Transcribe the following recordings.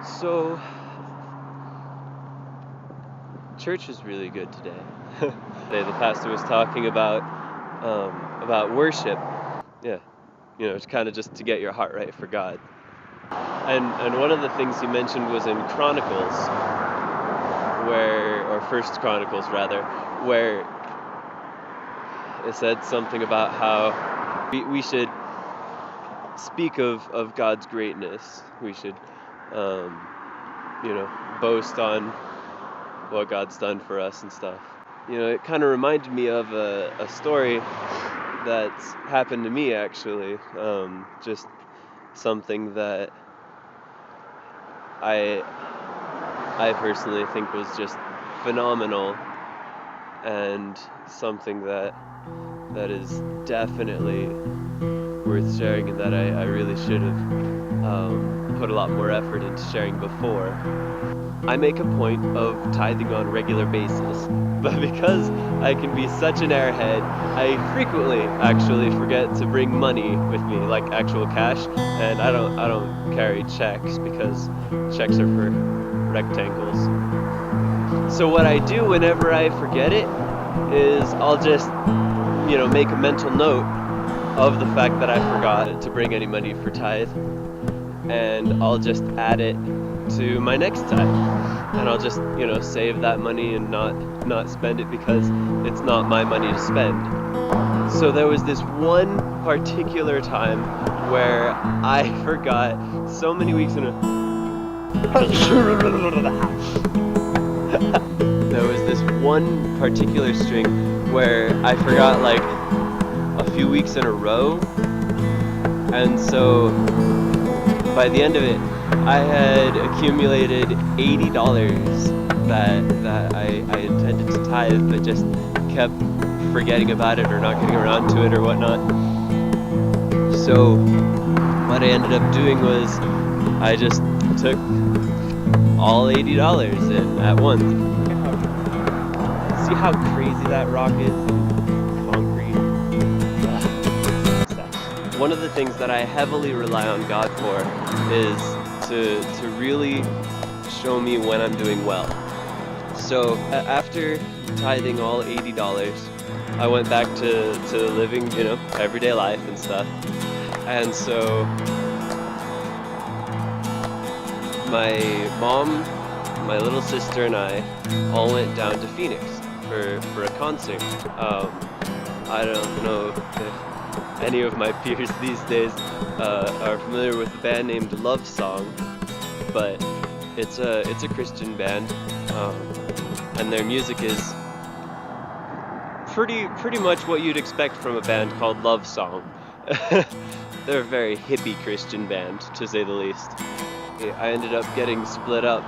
So, church is really good today. Today, the pastor was talking about worship. Yeah, it's kind of just to get your heart right for God. And one of the things he mentioned was in Chronicles, or First Chronicles rather, where it said something about how we should speak of God's greatness. We should, boast on what God's done for us and stuff. It kind of reminded me of a story that's happened to me actually. Just something that I personally think was just phenomenal, and something that is definitely worth sharing, and that I really should have put a lot more effort into sharing before. I make a point of tithing on a regular basis, but because I can be such an airhead, I frequently actually forget to bring money with me, like actual cash, and I don't carry checks because checks are for rectangles. So what I do whenever I forget it is I'll just, make a mental note of the fact that I forgot to bring any money for tithe, and I'll just add it to my next tithe, and I'll just save that money and not spend it because it's not my money to spend. So there was this one particular time where I forgot so many weeks in a there was this one particular string where I forgot like a few weeks in a row, and so by the end of it I had accumulated $80 that I intended to tithe, but just kept forgetting about it or not getting around to it or whatnot. So what I ended up doing was I just took all $80 in at once. See how crazy that rock is? Concrete. One of the things that I heavily rely on God for is to really show me when I'm doing well. So after tithing all $80, I went back to living, everyday life and stuff. And so my mom, my little sister, and I all went down to Phoenix for a concert. I don't know if any of my peers these days are familiar with a band named Love Song, but it's a Christian band, and their music is pretty much what you'd expect from a band called Love Song. They're a very hippie Christian band, to say the least. I ended up getting split up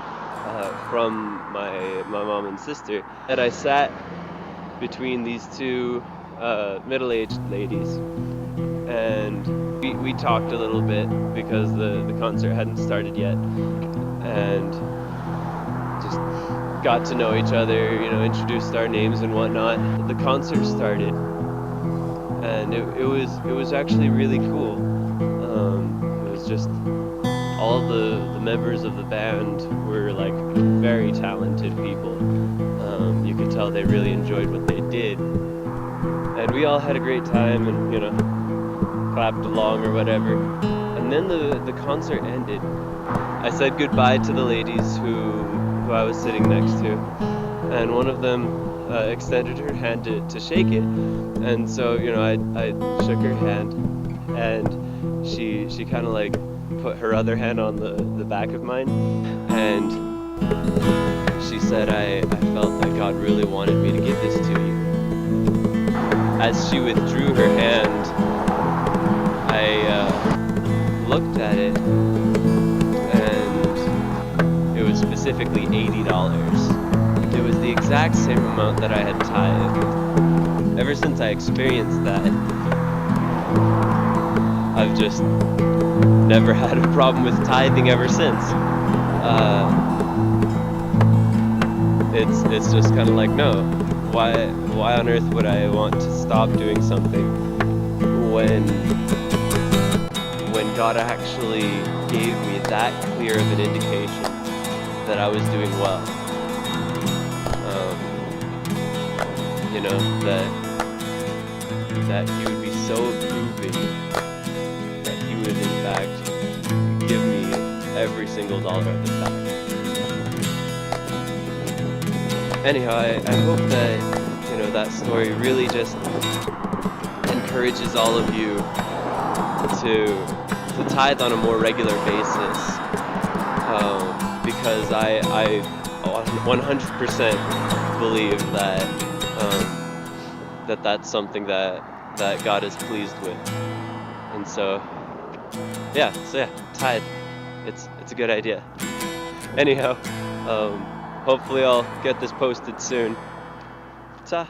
from my mom and sister, and I sat between these two middle-aged ladies, and we talked a little bit because the concert hadn't started yet, and just got to know each other, introduced our names and whatnot. The concert started, and it was actually really cool. It was just all the members of the band were like very talented people. You could tell they really enjoyed what they did, and we all had a great time, and clapped along or whatever. And then the concert ended. I said goodbye to the ladies who I was sitting next to, and one of them extended her hand to shake it, and so I shook her hand, and she kind of like put her other hand on the back of mine, and she said, I felt that God really wanted me to give this to you. As she withdrew her hand, I looked at it, and it was specifically $80. It was the exact same amount that I had tithed. Ever since I experienced that, I've just never had a problem with tithing ever since. It's just kind of like, no, why on earth would I want to stop doing something when God actually gave me that clear of an indication that I was doing well. You know, that He would be so approving, that He would in fact give me every single dollar of it back. Anyhow, I hope that, you know, that story really just encourages all of you to tithe on a more regular basis, because I 100% believe that that's something that God is pleased with. And so yeah, tithe. It's a good idea. Anyhow, hopefully I'll get this posted soon. Ta.